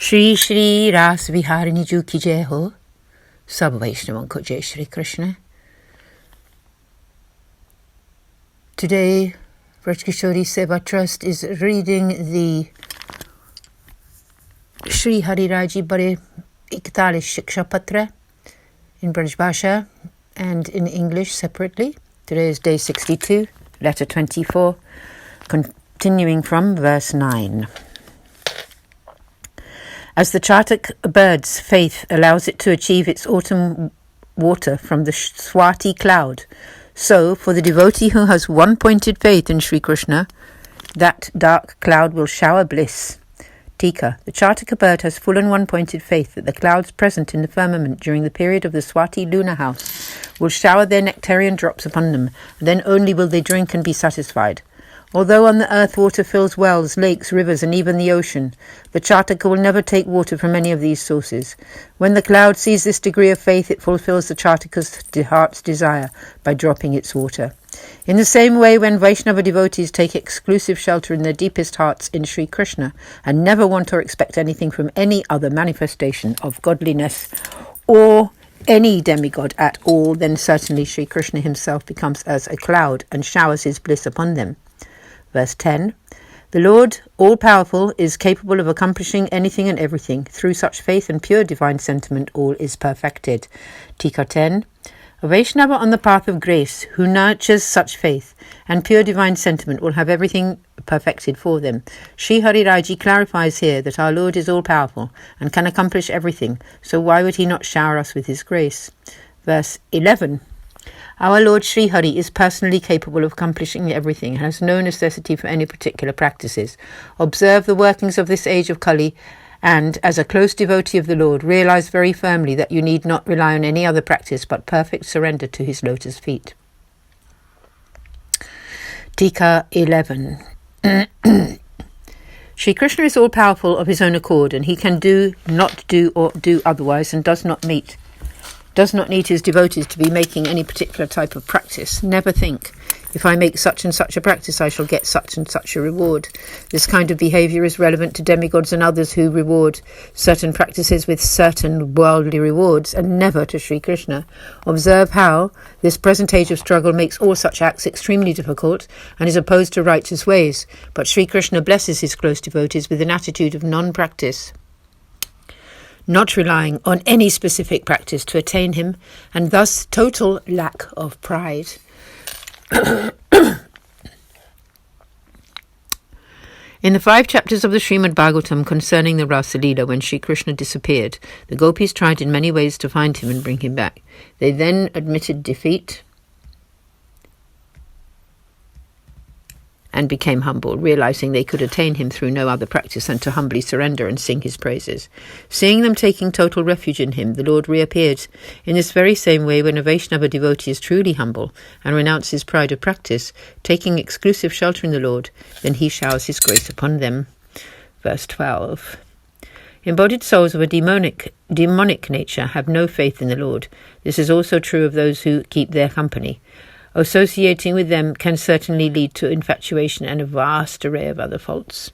Shri Shri Ras Viharini Ju Ki Jai Ho. Sab Vaishnavan Ko Jai Shri Krishna. Today, Braj Kishori Seva Trust is reading the Shri Hari Raji Bade 41 Shiksha Patra in Braj Bhasha and in English separately. Today is day 62, letter 24, continuing from verse 9. As the Chatak bird's faith allows it to achieve its autumn water from the Swati cloud, so for the devotee who has one-pointed faith in Sri Krishna, that dark cloud will shower bliss. Tika, the Chartika bird has full and one-pointed faith that the clouds present in the firmament during the period of the Swati lunar house will shower their nectarian drops upon them, and then only will they drink and be satisfied. Although on the earth water fills wells, lakes, rivers, and even the ocean, the Chartika will never take water from any of these sources. When the cloud sees this degree of faith, it fulfills the Chartika's heart's desire by dropping its water. In the same way, when Vaishnava devotees take exclusive shelter in their deepest hearts in Sri Krishna and never want or expect anything from any other manifestation of godliness or any demigod at all, then certainly Sri Krishna himself becomes as a cloud and showers his bliss upon them. Verse 10, the Lord, all-powerful, is capable of accomplishing anything and everything. Through such faith and pure divine sentiment, all is perfected. Tika 10, a Vaishnava on the path of grace, who nurtures such faith and pure divine sentiment, will have everything perfected for them. Sri Hari Raji clarifies here that our Lord is all-powerful and can accomplish everything, so why would he not shower us with his grace? Verse 11, our Lord Sri Hari is personally capable of accomplishing everything and has no necessity for any particular practices. Observe the workings of this age of Kali and, as a close devotee of the Lord, realize very firmly that you need not rely on any other practice but perfect surrender to his lotus feet. Tika 11. Shri Krishna is all-powerful of his own accord, and he can do, not do, or do otherwise, and does not need his devotees to be making any particular type of practice. Never think, if I make such and such a practice, I shall get such and such a reward. This kind of behavior is relevant to demigods and others who reward certain practices with certain worldly rewards, and never to Sri Krishna. Observe how this present age of struggle makes all such acts extremely difficult and is opposed to righteous ways. But Sri Krishna blesses his close devotees with an attitude of non-practice, not relying on any specific practice to attain him, and thus total lack of pride. In the 5 chapters of the Srimad Bhagavatam concerning the Rasa Leela, when Sri Krishna disappeared, the gopis tried in many ways to find him and bring him back. They then admitted defeat and became humble, realizing they could attain him through no other practice than to humbly surrender and sing his praises. Seeing them taking total refuge in him, the Lord reappeared. In this very same way, when a Vaishnava devotee is truly humble and renounces pride of practice, taking exclusive shelter in the Lord, then he showers his grace upon them. Verse 12. Embodied souls of a demonic nature have no faith in the Lord. This is also true of those who keep their company. Associating with them can certainly lead to infatuation and a vast array of other faults.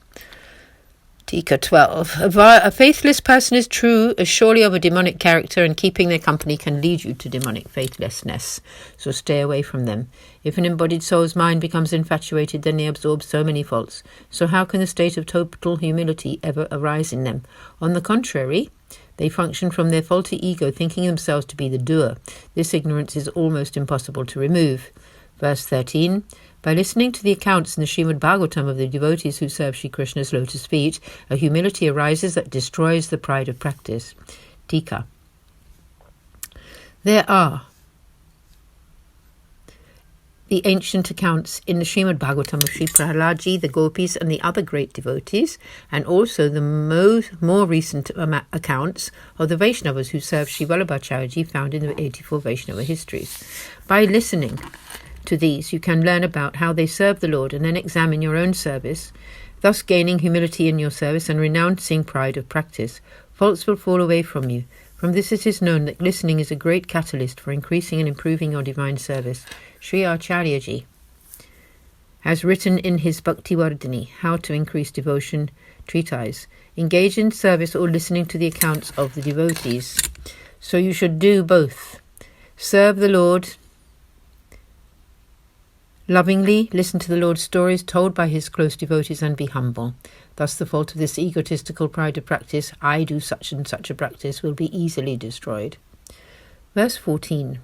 Tika 12. A faithless person is surely of a demonic character, and keeping their company can lead you to demonic faithlessness. So stay away from them. If an embodied soul's mind becomes infatuated, then they absorb so many faults. So how can the state of total humility ever arise in them? On the contrary, they function from their faulty ego, thinking themselves to be the doer. This ignorance is almost impossible to remove. Verse 13. By listening to the accounts in the Srimad Bhagavatam of the devotees who serve Sri Krishna's lotus feet, a humility arises that destroys the pride of practice. Tika. There are the ancient accounts in the Srimad Bhagavatam of Sri Prahladji, the gopis, and the other great devotees, and also the more recent accounts of the Vaishnavas who serve Sri Vallabhacharyaji, found in the 84 Vaishnava histories. By listening to these, you can learn about how they serve the Lord and then examine your own service, thus gaining humility in your service and renouncing pride of practice. Faults will fall away from you. From this it is known that listening is a great catalyst for increasing and improving your divine service. Sri Acharyaji has written in his Bhakti Vardhani how to increase devotion treatise. Engage in service or listening to the accounts of the devotees. So you should do both. Serve the Lord lovingly, listen to the Lord's stories told by his close devotees, and be humble. Thus the fault of this egotistical pride of practice, I do such and such a practice, will be easily destroyed. Verse 14.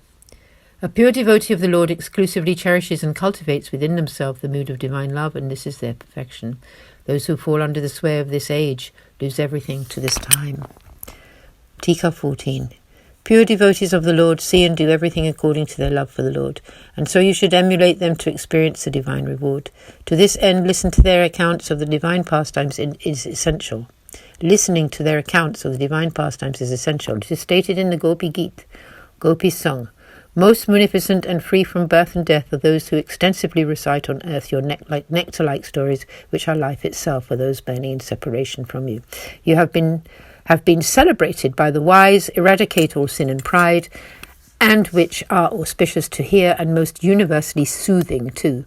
A pure devotee of the Lord exclusively cherishes and cultivates within themselves the mood of divine love, and this is their perfection. Those who fall under the sway of this age lose everything to this time. Tika 14. Pure devotees of the Lord see and do everything according to their love for the Lord, and so you should emulate them to experience the divine reward. To this end, listen to their accounts of the divine pastimes is essential. Listening to their accounts of the divine pastimes is essential. It is stated in the Gopi Geet, Gopi's song, most munificent and free from birth and death are those who extensively recite on earth your nectar-like stories, which are life itself for those burning in separation from you. You have been celebrated by the wise, eradicate all sin and pride, and which are auspicious to hear and most universally soothing too.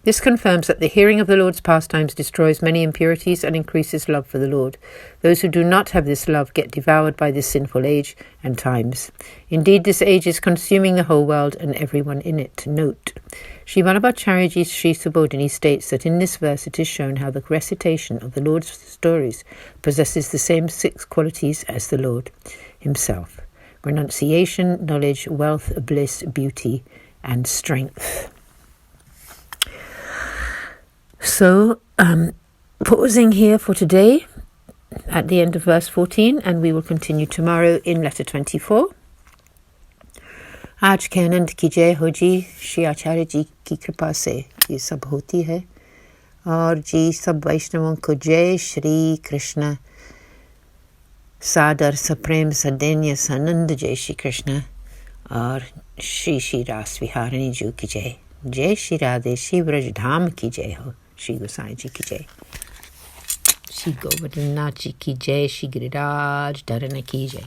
This confirms that the hearing of the Lord's pastimes destroys many impurities and increases love for the Lord. Those who do not have this love get devoured by this sinful age and times. Indeed, this age is consuming the whole world and everyone in it. Note, Sri Vallabhacharyaji's Sri Subodhini states that in this verse it is shown how the recitation of the Lord's stories possesses the same 6 qualities as the Lord himself: renunciation, knowledge, wealth, bliss, beauty, and strength. So, pausing here for today at the end of verse 14, and we will continue tomorrow in letter 24. आज के आनंद की जय हो जी, श्री आचार्य जी की कृपा से ये सब होती है, और जी सब वैष्णवों को जय श्री कृष्ण, सादर सप्रेम सदैन्य सानंद जय श्री कृष्ण, और श्री श्री रास विहारिणी जी की जय, जय श्री राधे, श्री ब्रज धाम की जय हो, श्री गोसाई जी की जय, श्री गोवर्धन नाथ जी की जय, श्री गिरिराज धरन की जय।